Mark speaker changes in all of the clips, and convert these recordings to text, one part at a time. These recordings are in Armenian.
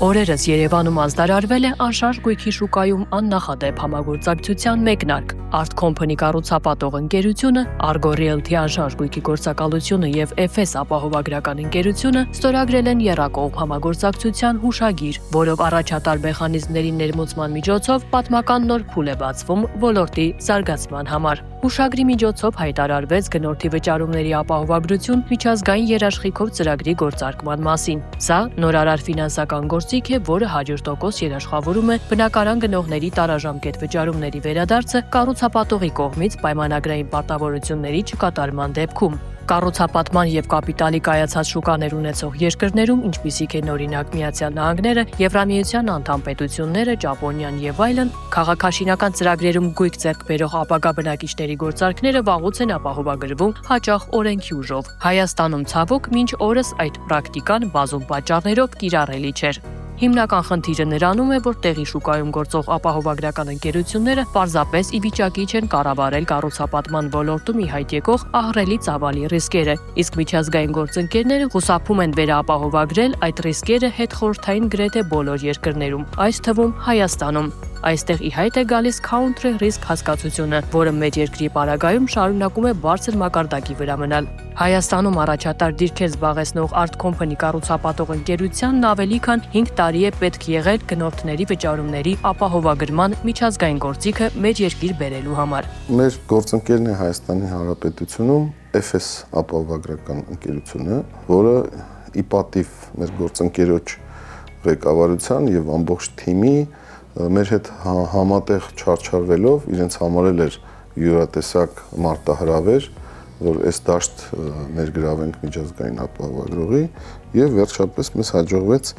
Speaker 1: Օրերս Երևանում ազդարարվել է անշարժ գույքի շուկայում աննախադեպ համագործակցության մեկնարկ։ Art Company կառուցապատող ընկերությունը, Argo Realty անշարժ գույքի գործակալությունը եւ FS ապահովագրական ընկերությունը ստորագրել են եռակողմ համագործակցության հուշագիր, որով առաջատար մեխանիզմների ներմուծման միջոցով պատմական նոր փուլ է բացվում ոլորտի զարգացման համար։ Հուշագրի միջոցով հայտարարվեց գնորդի վճարումների ապահովագրություն միջազգային երաշխիքով ծրագրի գործարկման մասին։ Սա նորարար ֆինանսական գործիք է, որը 100% երաշխավորում է բնակարան գնողների տարաժամկետ վճարումների վերադարձը կառուցապատողի կողմից պայմանագրային պարտավորությունների չկատարման դեպքում։ Կառուցապատման եւ կապիտալի կայացած շուկաներ ունեցող երկրներում, ինչպիսիք են օրինակ Միացյալ Նահանգները, Եվրամիության անդամ պետությունները, Ճապոնիան եւ այլն, քաղաքաշինական ծրագրերում գույք ձեռք բերող ապագա բնակիչների գործարքները վաղուց են ապահովագրվում հաճախ օրենքի ուժով։ Հայաստանում ցավոք մինչ օրս այդ պրակտիկան բազում պատճառներով կիրառելի չէր։ Հիմնական խնդիրը նրանում է, որ տեղի շուկայում գործող ապահովագրական ընկերությունները պարզապես ի վիճակի չեն կառավարել կառուցապատման ոլորտում ի հայտ եկող ահռելի ծավալի ռիսկերը, իսկ միջազգային գործընկերները խուսափում են վերապահովագրել այդ ռիսկերը հետխորհրդային գրեթե բոլոր երկրներում, այս թվում Հայաստանում։ Այստեղ ի հայտ է գալիս country risk հասկացությունը, որը մեր երկրի պարագայում շարունակում է բարձր մակարդակի վրա մնալ։ Հայաստանում առաջատար դիրքեր զբաղեցնող Art Company կառուցապատող ընկերությանն ավելի քան 5 տարի է պետք եղել գնորդների վճարումների ապահովագրման միջազգային գործիքը մեր երկիր բերելու համար։
Speaker 2: Մեր գործընկերն է Հայաստանի Հանրապետությունում FS ապահովագրական ընկերությունը, որը ի պատիվ մեր գործընկերոջ ղեկավարության եւ ամբողջ թիմի մեր հետ համատեղ չարչարվելով իրենց համարել էր յուրատեսակ մարտահրավեր, որ այս դաշտ ներգրավենք միջազգային ապահովագրողի եւ վերջապես մեզ հաջողվեց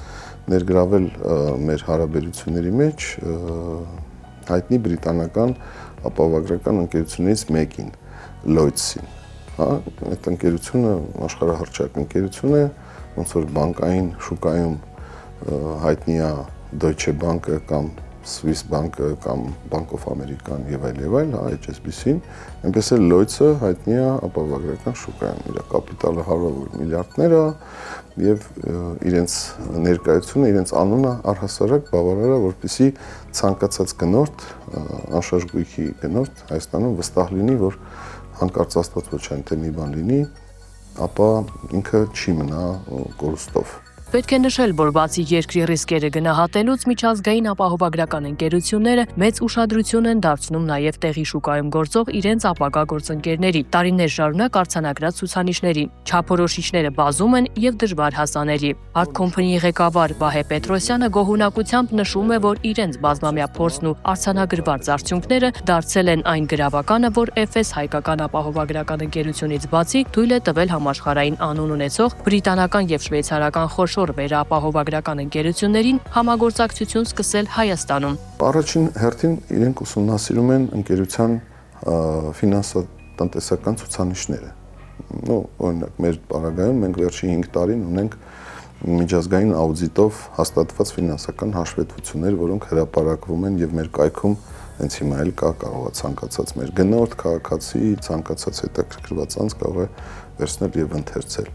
Speaker 2: ներգրավել մեր հարաբերությունների մեջ հայտնի բրիտանական ապահովագրական ընկերություններից մեկին, Lloyds-ին։ Այդ ընկերությունը աշխարհահռչակ ընկերություն է, ոնց որ բանկային շուկայում հայտնի է Deutsche Bank-ը կամ Swiss Bank-ը կամ Bank of America-ն եւ այլ, HSBC-ին, այնպես էլ Lloyds-ը հայտնի է ապահովագրական շուկայում, իր կապիտալը հարյուրավոր միլիարդներ է եւ իրենց ներկայությունը, իրենց անունը առհասարակ բավարար է, որպեսզի ցանկացած գնորդ, անշարժ գույքի գնորդ Հայաստանում վստահ լինի, որ հանկարծ Աստված ոչ այն թե մի բան լինի, ապա ինքը չի մնա կորուստով։
Speaker 1: Պետք է նշել, որ բացի երկրի ռիսկերը գնահատելուց միջազգային ապահովագրական ընկերությունները մեծ ուշադրություն են դարձնում նաև տեղի շուկայում գործող իրենց ապագա գործընկերների, տարիներ շարունակ արձանագրած ցուցանիշների։ Չափորոշիչները բազում են եւ դժվար հասանելի։ Art Company-ի ղեկավար Վահե Պետրոսյանը գոհունակությամբ նշում է, որ իրենց բազմամյա փորձն ու արձանագրված արդյունքները դարձել են այն գրավականը, որ FS հայկական ապահովագրական ընկերությունից բացի թույլ է տվել համաշխարհային անուն ունեցող բրիտանական եւ շվեյցարական խոշոր վերապահովագրական ընկերություններին համագործակցություն սկսել Հայաստանում։
Speaker 2: Առաջին հերթին իրենք ուսումնասիրում են ընկերության ֆինանսատնտեսական ցուցանիշները։ Օրինակ մեր պարագայում մենք վերջին 5 տարին ունենք միջազգային աուդիտով հաստատված ֆինանսական հաշվետվություններ, որոնք հրապարակվում են եւ մեր կայքում հենց հիմա էլ կա, կարող է ցանկացած մեր գնորդ, քաղաքացի, ցանկացած հետաքրքրված անձ կարող է վերցնել եւ ընթերցել։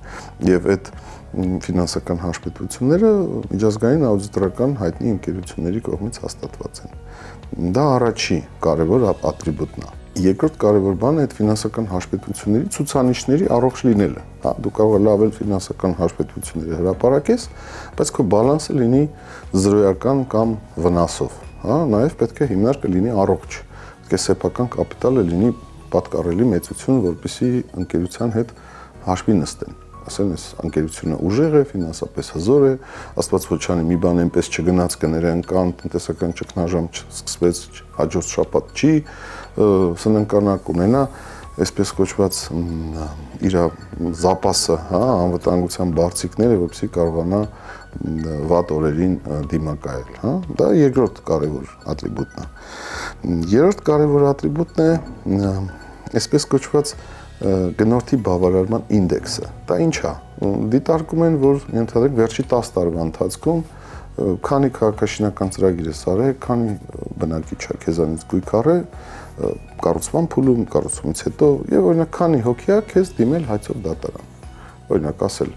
Speaker 2: Եվ այդ ֆինանսական հաշվետվությունները միջազգային աուդիտորական հայտնի ընկերությունների կողմից հաստատված են։ Դա առաջի կարևոր ատրիբուտն է։ Երկրորդ կարևոր բանը այդ ֆինանսական հաշվետվությունների ցուցանիշների առողջ լինելը։ Դու կարող ես լավ ֆինանսական հաշվետվությունները հրապարակես, բայց քո բալանսը լինի զրոյական կամ վնասով։ Նաև պետք է հիմնարկը լինի առողջ։ Պետք է սեփական կապիտալը լինի պատկառելի մեծություն, որպեսզի ընկերության հետ հաշվի նստեն։ Ասեն, այս ընկերությունը ուժեղ է, ֆինանսապես հզոր է, Աստված ոչ անի մի բան այնպես չգնաց կներեն կան, տնտեսական ճգնաժամ չսկսվեց, հաջորդ շաբաթ չի, սննկանակ ունենա, այսպես կոչված իր զապասը, անվտանգության բարձիկները, որպեսզի կարողանա վատ օրերին դիմակայել, Դա երկրորդ կարևոր ատրիբուտն է։ Երրորդ կարևոր ատրիբուտն է այսպես կոչված գնորդի բավարարման ինդեքսը։ Դա ինչ է։ Դիտարկում են, որ ենթադրենք վերջի 10 տարվա ընթացքում քանի քաղաքաշինական ծրագիր է արել, քանի բնակիչ է քեզանից գույք առել, կառուցման փուլում, կառուցումից հետո եւ օրինակ քանի հոգի է քեզ դիմել հայցով դատարան։ Օրինակ ասել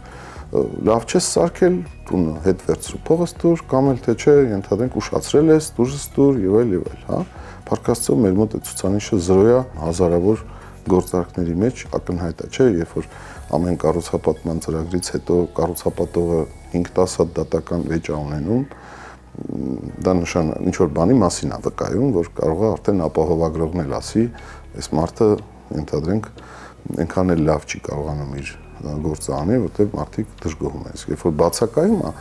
Speaker 2: լավ չես սարքել, տունը հետ վերցրու փողս դուր, կամ էլ թե չէ, ենթադրենք ուշացրել ես, դուրս դուր եւ այլ, հա։ Փառք Աստծո, մեր մոտ է ցուցանիշը 0-ա, հազարավոր գործարքների մեջ ակնհայտ է, չէ, երբ որ ամեն կառուցապատման ծրագրից հետո կառուցապատողը 5-10 հատ դատական վեճ է ունենում, դա նշանակում ինչ որ բանի մասին է վկայում, որ կարող է արդեն ապահովագրողն էլ ասի, այս մարդը ենթադրենք այնքան էլ լավ չի կարողանում իր գործը անել, որտեղ մարդիկ դժգոհում են։ Երբ որ բացակայում է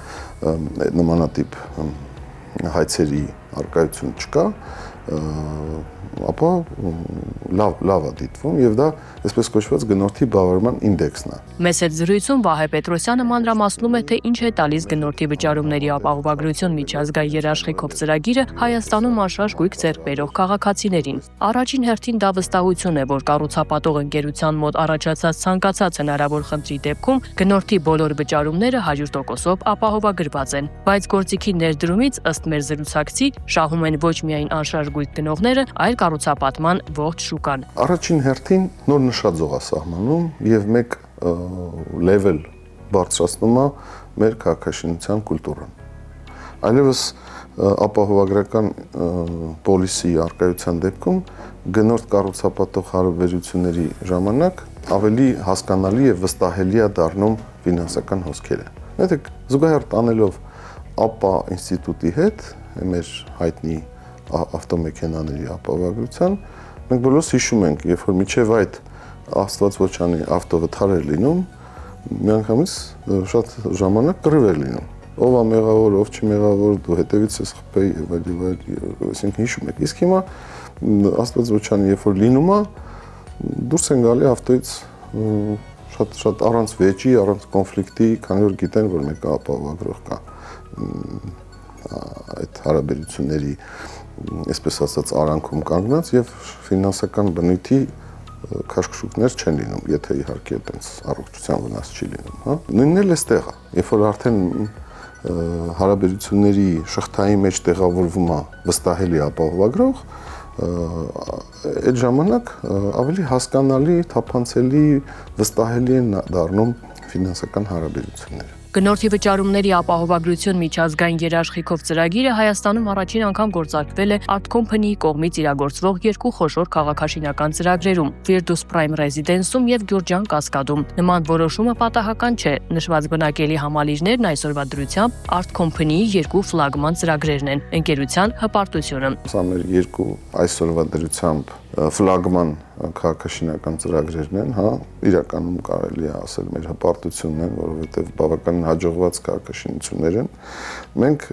Speaker 2: նմանատիպ հայցերի արկայություն չկա, ապա լավ է դիտվում եւ դա այսպես կոչված գնորդի բավարարման ինդեքսն է։
Speaker 1: Մեծ այդ զրույցում Վահե Պետրոսյանը մանրամասնում է, թե ինչ է տալիս գնորդի վճարումների ապահովագրություն միջազգային երաշխիքով ծրագիրը Հայաստանում անշարժ գույք ձեռք բերող քաղաքացիներին։ Առաջին հերթին դա վստահություն է, որ կառուցապատող ընկերության մոտ առաջացած ցանկացած հնարավոր խնդրի դեպքում գնորդի բոլոր վճարումները 100%-ով ապահովագրված են, բայց գործիքի ներդրումից ըստ մեր զրուցակցի շահում են ոչ միայն անշարժ գույք գնողները, այլ կառուցապատման ողջ շուկան։
Speaker 2: Առաջին հերթին նոր նշաձող է սահմանում եւ մեկ level բարձրացնում է մեր քաղաքաշինության կուլտուրան։ Այլևս ապահովագրական պոլիսի արկայության դեպքում գնորդ կառուցապատող հարաբերությունների ժամանակ ավելի հասկանալի եւ վստահելի է դառնում ֆինանսական հոսքերը։ Նայեք, զուգահեռ տանելով ԱՊԱ ինստիտուտի հետ, մեր հայտնի ավտոմեքենաների ապահովագրության, մենք բոլորս հիշում ենք, երբ որ միջև այդ Աստված ոչանի ավտովթար էր լինում, միանգամից շատ ժամանակ կռիվ էր լինում։ Ով է մեղավոր, ով չի մեղավոր, դու հետևից ես խփեի եւ այլ, այսինքն հիշում եք։ Իսկ հիմա Աստված ոչանի երբ որ լինում է, դուրս են գալի ավտոից շատ առանց վեճի, առանց կոնֆլիկտի, քանի որ գիտեն, որ մեկը ապահովագրող կա այդ հարաբերությունների, այսպես ասած, արանքում կանգնած եւ ֆինանսական բնույթի քաշքշուկներ չեն լինում, եթե իհարկե այդպես առողջության վնաս չի լինում, հա։ Նույնն էլ էստեղ է, երբ որ արդեն հարաբերությունների շղթայի մեջ տեղավորվում է վստահելի ապահովագրող, այդ ժամանակ ավելի հասկանալի, թափանցելի, վստահելի են դառնում ֆինանսական հարաբերությունները։
Speaker 1: Գնորդի վճարումների ապահովագրություն միջազգային երաշխիքով ծրագիրը Հայաստանում առաջին անգամ գործարկվել է Art Company-ի կողմից իրագործվող երկու խոշոր քաղաքաշինական ծրագրերում՝ Virtus Prime Residence-ում եւ Գյուրջան Կասկադում։ Նման որոշումը պատահական չէ։ Նշված բնակելի համալիրներն այսօրվա դրությամբ Art Company-ի երկու ֆլագման ծրագրերն են՝ ընկերության հպարտությունը։
Speaker 2: Սա մեր երկու այսօրվա դրությամբ ֆլագման քաղաքաշինական ծրագրերն են, հա, իրականում կարելի է ասել մեր հպարտությունն են, որովհետև բավականին հաջողված քաղաքաշինություններ են։ Մենք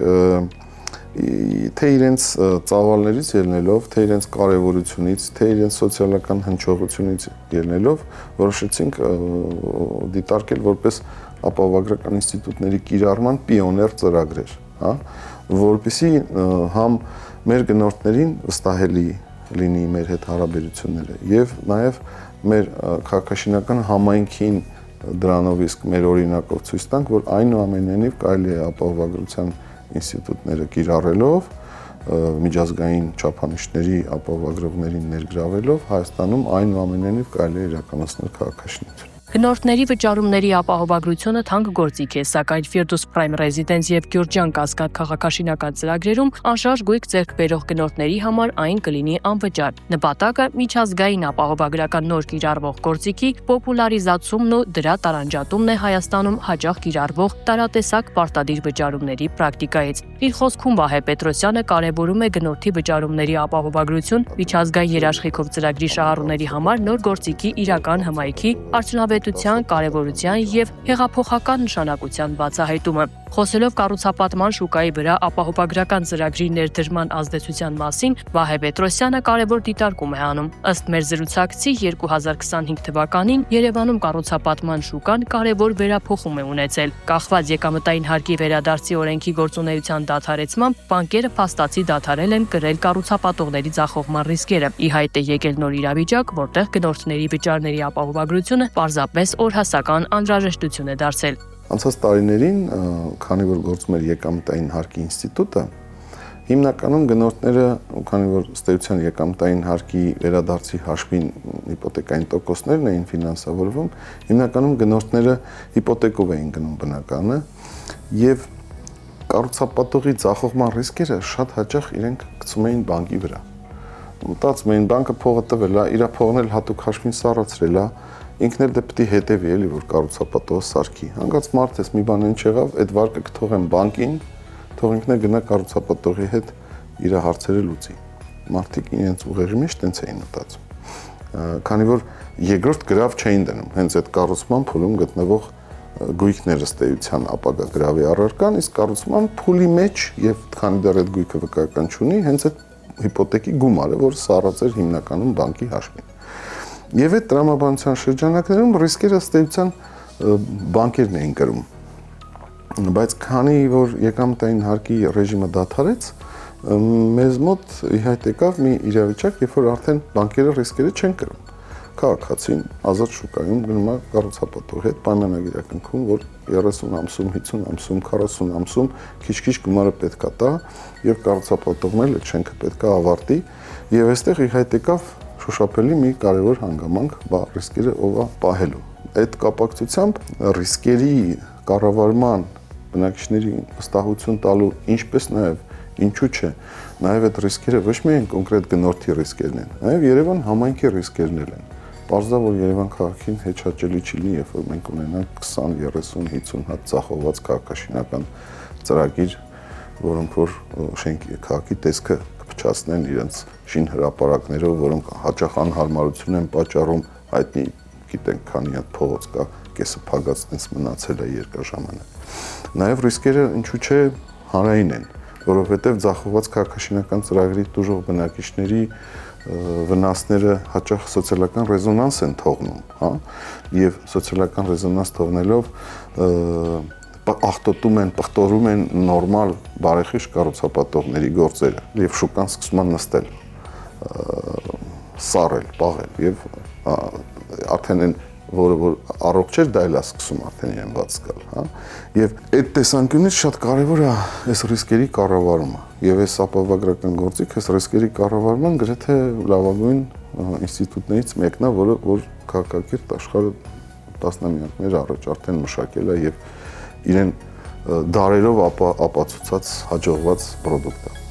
Speaker 2: թե իրենց ծավալներից ելնելով, թե իրենց կարևորությունից, թե իրենց սոցիալական հնչողությունից ելնելով որոշեցինք դիտարկել որպես ապահովագրական ինստիտուտների կիրառման պիոներ ծրագրեր, հա, որպեսզի համ մեր գնորդներին վստահելի լինի մեր հետ հարաբերությունները եւ նաեւ մեր քաղաքաշինական համայնքին դրանով իսկ մեր օրինակով ցույց տանք, որ այնուամենայնիվ կարելի է ապահովագրության ինստիտուտները կիրառելով միջազգային չափանիշների ապահովագրողներին ներգրավելով Հայաստանում այնուամենայնիվ կարելի է իրականացնել քաղաքաշինություն։
Speaker 1: Գնորդների վճարումների ապահովագրությունը թանկ գործիք է, սակայն Virtus Prime Residence եւ Գյուրջան Կասկադ քաղաքաշինական ծրագրերում անշարժ գույք ձեռք բերող գնորդների համար այն կլինի անվճար։ Նպատակը միջազգային ապահովագրական նոր կիրառվող գործիքի պոպուլարիզացումն ու դրա տարանջատումն է Հայաստանում հաճախ կիրառվող տարատեսակ պարտադիր վճարումների պրակտիկայից։ Իր խոսքում Վահե Պետրոսյանը կարևորում է գնորդի վճարումների ապահովագրություն միջազգային երաշխիքով ծրագրի շահառուների համար նոր գործիքի իրական հմայքի արդյունավետության, կարևորության եւ հեղափոխական նշանակության բացահայտումը։ Խոսելով կառուցապատման շուկայի վրա ապահովագրական ծրագրի ներդրման ազդեցության մասին, Վահե Պետրոսյանը կարևոր դիտարկում է անում։ Ըստ մեր զրուցակցի 2025 թվականին Երևանում կառուցապատման շուկան կարևոր վերափոխում է ունեցել։ Կախված եկամտային հարկի վերադարձի օրենքի գործունեության դադարեցմամբ բանկերը փաստացի դադարել են կրել կառուցապատողների ձախողման ռիսկերը։ Ի հայտ է եկել նոր իրավիճակ, որտեղ գնորդների վճարների ապահովագրությունը պարզապես օրհասական անհրաժեշտություն է դարձել։
Speaker 2: Անցած տարիներին, քանի որ գործում էր եկամտային հարկի ինստիտուտը, Հիմնականում գնորդները, քանի որ ստեյության եկամտային հարկի վերադարձի հաշվին հիպոթեկային տոկոսներն էին ֆինանսավորվում, հիմնականում գնորդները հիպոթեկով էին գնում բնականը եւ կառուցապատողի ձախողման ռիսկերը շատ հաճախ իրենք գցում էին բանկի վրա։ Մտածում էին բանկը փողը տվել է, իր փողն էլ հատուկ հաշվին սառացրել է, ինքն էլ դե պետք է հետևի էլի որ կառուցապատողը սարքի։ Հանկարծ մարդ էս մի բան ինչ եղավ, այդ վարկը կթողեմ բանկին, թող ինքն է գնա կառուցապատողի հետ իր հարցերը լուծի։ Մարդիկ իրենց ուղեղի մեջ տենց էին մտածում։ Քանի որ երկրորդ գրավ չէին դնում, հենց այդ կառուցման փուլում գտնվող գույքները ստեյության ապագա գրավի առարկան, իսկ կառուցման փուլի մեջ եւ քանի դեռ այդ գույքը վկայական չունի, հենց այդ հիպոթեկի գումարը, որ սառած էր հիմնականում բանկի հաշվին։ Եվ այդ տրամաբանության շրջանակներում ռիսկերը ստեյության բանկերն էին կրում։ Բայց քանի որ եկամտային հարկի ռեժիմը դադարեց, մեզ մոտ ի հայտ եկավ մի իրավիճակ, երբ որ արդեն բանկերը ռիսկերը չեն կրում։ Քաղաքացին ազատ շուկայում գնում է կառուցապատողի հետ պայմանագիր կնքում, որ 30 ամսում, 50 ամսում, 40 ամսում քիչ-քիչ գումարը պետքա տա եւ կառուցապատողն էլ այդ շենքը պետքա ավարտի եւ այստեղ ի հայտ եկավ շոշափելի մի կարևոր հանգամանք, ռիսկերը ով է պահելու։ Այդ կապակցությամբ ռիսկերի կառավարման բնակիչների վստահություն տալու, ինչպես նաեւ ինչու՞ չէ, նաեւ այդ ռիսկերը ոչ միայն կոնկրետ գնորդի ռիսկերն են, նաեւ Երևան համայնքի ռիսկերն են։ Պարզա որ Երևան քաղաքին հեչաճելի չի լինի, երբ որ մենք ունենանք 20, 30, 50 հատ ծախողված քաղաքաշինական ծրագիր, որոնք որ շենքի քաղաքի տեսքը կփչացնեն իրենց շին հրապարակներով, որոնք հաճախ անհարմարություն են պատճառում, հայտնի գիտենք քանի հատ փողոց կա, կեսը փագացնես մնացել է երկար ժամանակ։ Նաև ռիսկերը ինչու՞ չէ հանրային են, որովհետև ձախողված քաղաքաշինական ծրագրի տուժող բնակիչների վնասները հաճախ սոցիալական ռեզոնանս են թողնում, հա, եւ սոցիալական ռեզոնանս թողնելով ախտոտում են, պղտորում են նորմալ բարեխիղճ կառուցապատողների գործերը եւ շուկան սկսում է նստել, սառել, պաղել եւ արդեն են որը որ առողջ էր դա էլ է սկսում արդեն իրեն ված զգալ, հա, եւ այդ տեսանկյունից շատ կարեւոր է այս ռիսկերի կառավարումը եւ այս ապահովագրական գործիքը այս ռիսկերի կառավարման գրեթե լավագույն ինստիտուտներից մեկն է, որ քաղաքակիրթ աշխարհը տասնամյակներ առաջ արդեն մշակել է եւ իրեն դարերով ապացուցած հաջողված պրոդուկտ է։